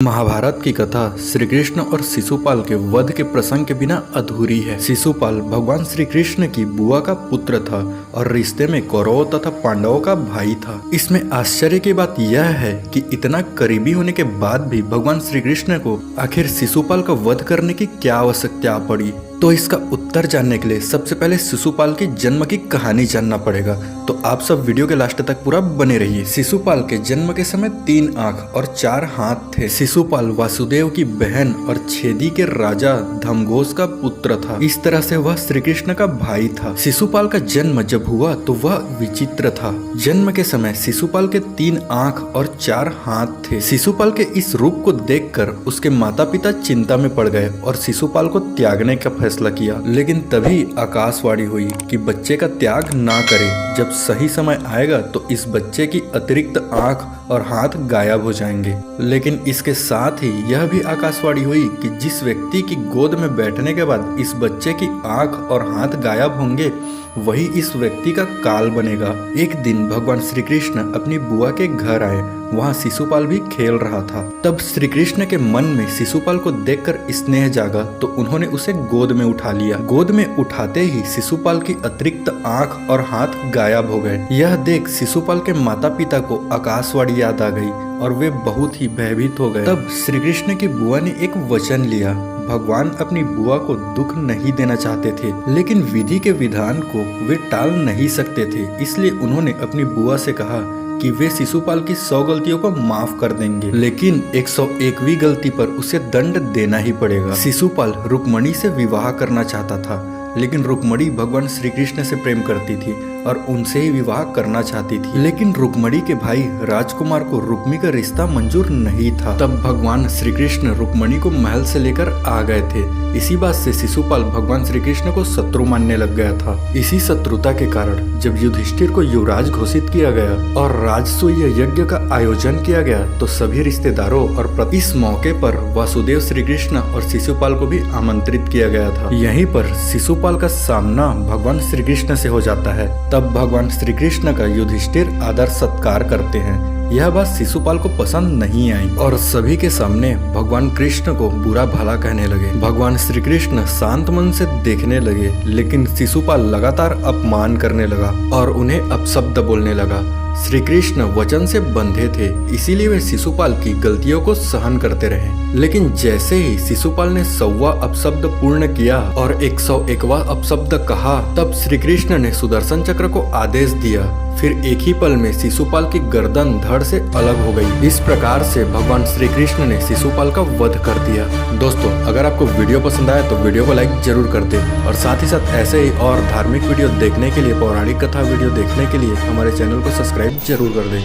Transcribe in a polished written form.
महाभारत की कथा श्री कृष्ण और शिशुपाल के वध के प्रसंग के बिना अधूरी है। शिशुपाल भगवान श्री कृष्ण की बुआ का पुत्र था और रिश्ते में कौरवों तथा पांडवों का भाई था। इसमें आश्चर्य की बात यह है कि इतना करीबी होने के बाद भी भगवान श्री कृष्ण को आखिर शिशुपाल का वध करने की क्या आवश्यकता पड़ी। तो इसका उत्तर जानने के लिए सबसे पहले शिशुपाल की जन्म की कहानी जानना पड़ेगा। तो आप सब वीडियो के लास्ट तक पूरा बने रहिए। शिशुपाल के जन्म के समय 3 आंख और 4 हाथ थे। शिशुपाल वासुदेव की बहन और छेदी के राजा धर्मघोष का पुत्र था। इस तरह से वह श्री कृष्ण का भाई था। शिशुपाल का जन्म जब हुआ तो वह विचित्र था। जन्म के समय शिशुपाल के 3 आंख और 4 हाथ थे। शिशुपाल के इस रूप को देखकर उसके माता पिता चिंता में पड़ गए और शिशुपाल को त्यागने का फैसला किया। लेकिन तभी आकाशवाणी हुई कि बच्चे का त्याग ना करें। जब सही समय आएगा तो इस बच्चे की अतिरिक्त आंख और हाथ गायब हो जाएंगे। लेकिन इसके साथ ही यह भी आकाशवाणी हुई कि जिस व्यक्ति की गोद में बैठने के बाद इस बच्चे की आंख और हाथ गायब होंगे वही इस व्यक्ति का काल बनेगा। एक दिन भगवान श्री कृष्ण अपनी बुआ के घर आए। वहाँ शिशुपाल भी खेल रहा था। तब श्री कृष्ण के मन में शिशुपाल को देखकर स्नेह जागा तो उन्होंने उसे गोद में उठा लिया। गोद में उठाते ही शिशुपाल की अतिरिक्त आंख और हाथ गायब हो गए। यह देख शिशुपाल के माता पिता को आकाशवाणी याद आ गई और वे बहुत ही भयभीत हो गए। तब श्री कृष्ण की बुआ ने एक वचन लिया। भगवान अपनी बुआ को दुख नहीं देना चाहते थे, लेकिन विधि के विधान को वे टाल नहीं सकते थे। इसलिए उन्होंने अपनी बुआ से कहा कि वे शिशुपाल की 100 गलतियों को माफ कर देंगे, लेकिन 101वीं गलती पर उसे दंड देना ही पड़ेगा। शिशुपाल रुक्मणी से विवाह करना चाहता था, लेकिन रुक्मणी भगवान श्री कृष्ण से प्रेम करती थी और उनसे ही विवाह करना चाहती थी। लेकिन रुक्मणी के भाई राजकुमार को रुक्मी का रिश्ता मंजूर नहीं था। तब भगवान श्री कृष्ण रुक्मणी को महल से लेकर आ गए थे। इसी बात से शिशुपाल भगवान श्री कृष्ण को शत्रु मानने लग गया था। इसी शत्रुता के कारण जब युधिष्ठिर को युवराज घोषित किया गया और राजसूय यज्ञ का आयोजन किया गया तो सभी रिश्तेदारों और इस मौके पर वासुदेव श्री कृष्ण और शिशुपाल को भी आमंत्रित किया गया था। यहीं पर शिशुपाल का सामना भगवान श्री कृष्ण से हो जाता है। तब भगवान श्री कृष्ण का युधिष्ठिर आदर सत्कार करते हैं। यह बात शिशुपाल को पसंद नहीं आई और सभी के सामने भगवान कृष्ण को बुरा भला कहने लगे। भगवान श्री कृष्ण शांत मन से देखने लगे, लेकिन शिशुपाल लगातार अपमान करने लगा और उन्हें अपशब्द बोलने लगा। श्री कृष्ण वचन से बंधे थे, इसीलिए वे शिशुपाल की गलतियों को सहन करते रहे। लेकिन जैसे ही शिशुपाल ने 100वां अपशब्द पूर्ण किया और 101वां अपशब्द कहा, तब श्री कृष्ण ने सुदर्शन चक्र को आदेश दिया। फिर एक ही पल में शिशुपाल की गर्दन धड़ से अलग हो गई। इस प्रकार से भगवान श्री कृष्ण ने शिशुपाल का वध कर दिया। दोस्तों, अगर आपको वीडियो पसंद आया तो वीडियो को लाइक जरूर कर दें और साथ ही साथ ऐसे ही और धार्मिक वीडियो देखने के लिए, पौराणिक कथा वीडियो देखने के लिए हमारे चैनल को सब्सक्राइब जरूर कर दें।